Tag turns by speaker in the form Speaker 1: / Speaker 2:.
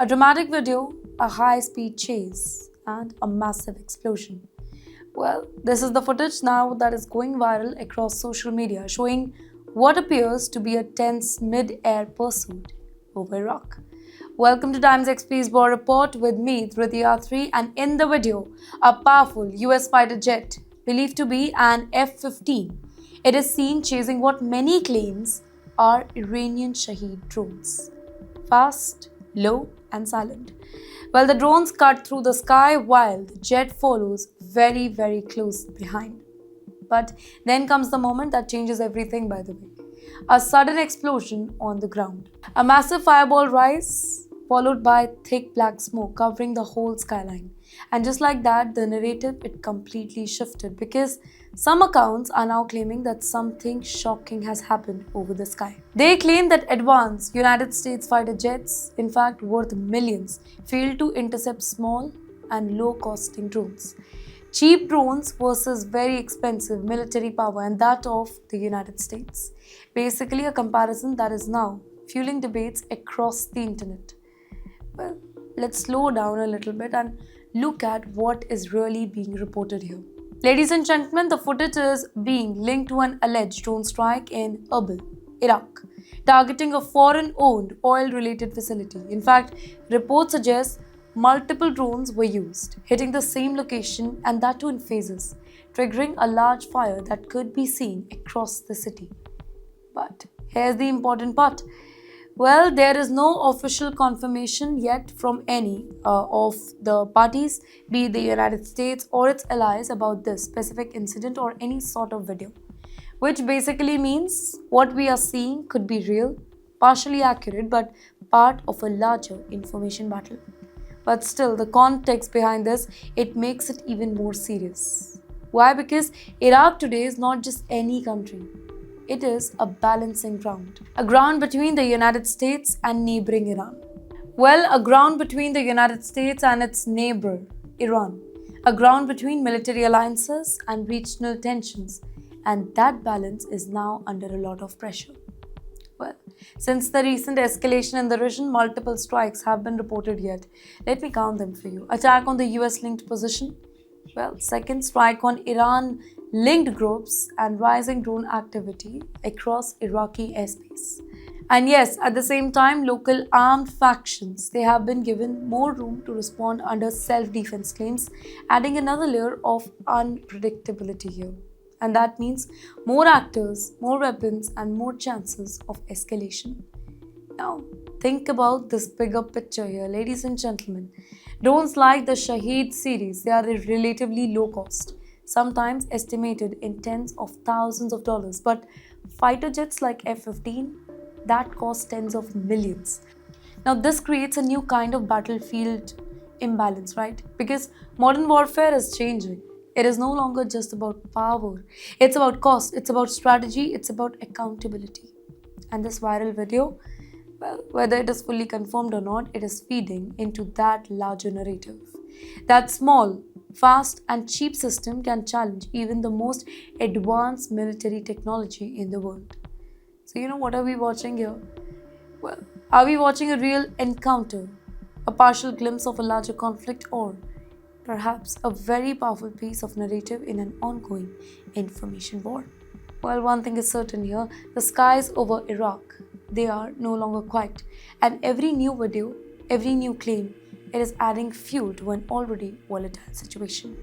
Speaker 1: A dramatic video, a high-speed chase, and a massive explosion. Well, this is the footage now that is going viral across social media, showing what appears to be a tense mid-air pursuit over Iraq. Welcome to TimesXP's War Report with me, Dhriti Athri, and in the video, a powerful US fighter jet, believed to be an F-15. It is seen chasing what many claims are Iranian Shahed drones. Fast, low, and silent. Well, the drones cut through the sky while the jet follows very, very close behind. But then comes the moment that changes everything, by the way. A sudden explosion on the ground. A massive fireball rise, followed by thick black smoke covering the whole skyline. And just like that, the narrative, it completely shifted because some accounts are now claiming that something shocking has happened over the sky. They claim that advanced United States fighter jets, in fact worth millions, failed to intercept small and low-costing drones. Cheap drones versus very expensive military power, and that of the United States. Basically a comparison that is now fueling debates across the internet. Well, let's slow down a little bit and look at what is really being reported here. Ladies and gentlemen, the footage is being linked to an alleged drone strike in Erbil, Iraq, targeting a foreign-owned oil-related facility. In fact, reports suggest multiple drones were used, hitting the same location and that too in phases, triggering a large fire that could be seen across the city. But here's the important part. Well, there is no official confirmation yet from any of the parties, be it the United States or its allies, about this specific incident or any sort of video. Which basically means what we are seeing could be real, partially accurate, but part of a larger information battle. But still, the context behind this, it makes it even more serious. Why? Because Iraq today is not just any country. It is a balancing ground. A ground between the United States and neighboring Iran. Well, a ground between the United States and its neighbor, Iran. A ground between military alliances and regional tensions. And that balance is now under a lot of pressure. Well, since the recent escalation in the region, multiple strikes have been reported yet. Let me count them for you. Attack on the US-linked position. Well, second, strike on Iran-linked groups and rising drone activity across Iraqi airspace. And yes, at the same time, local armed factions, they have been given more room to respond under self-defense claims, adding another layer of unpredictability here. And that means more actors, more weapons, and more chances of escalation. Now, think about this bigger picture here, ladies and gentlemen. Drones like the Shahed series, they are relatively low cost, sometimes estimated in tens of thousands of dollars. But fighter jets like F-15, that cost tens of millions. Now, this creates a new kind of battlefield imbalance, right? Because modern warfare is changing. It is no longer just about power. It's about cost, it's about strategy, it's about accountability. And this viral video, well, whether it is fully confirmed or not, it is feeding into that larger narrative. That small, fast and cheap system can challenge even the most advanced military technology in the world. So what are we watching here? Well, are we watching a real encounter? A partial glimpse of a larger conflict, or perhaps a very powerful piece of narrative in an ongoing information war? Well, one thing is certain here, the skies over Iraq, they are no longer quiet. And every new video, every new claim, it is adding fuel to an already volatile situation.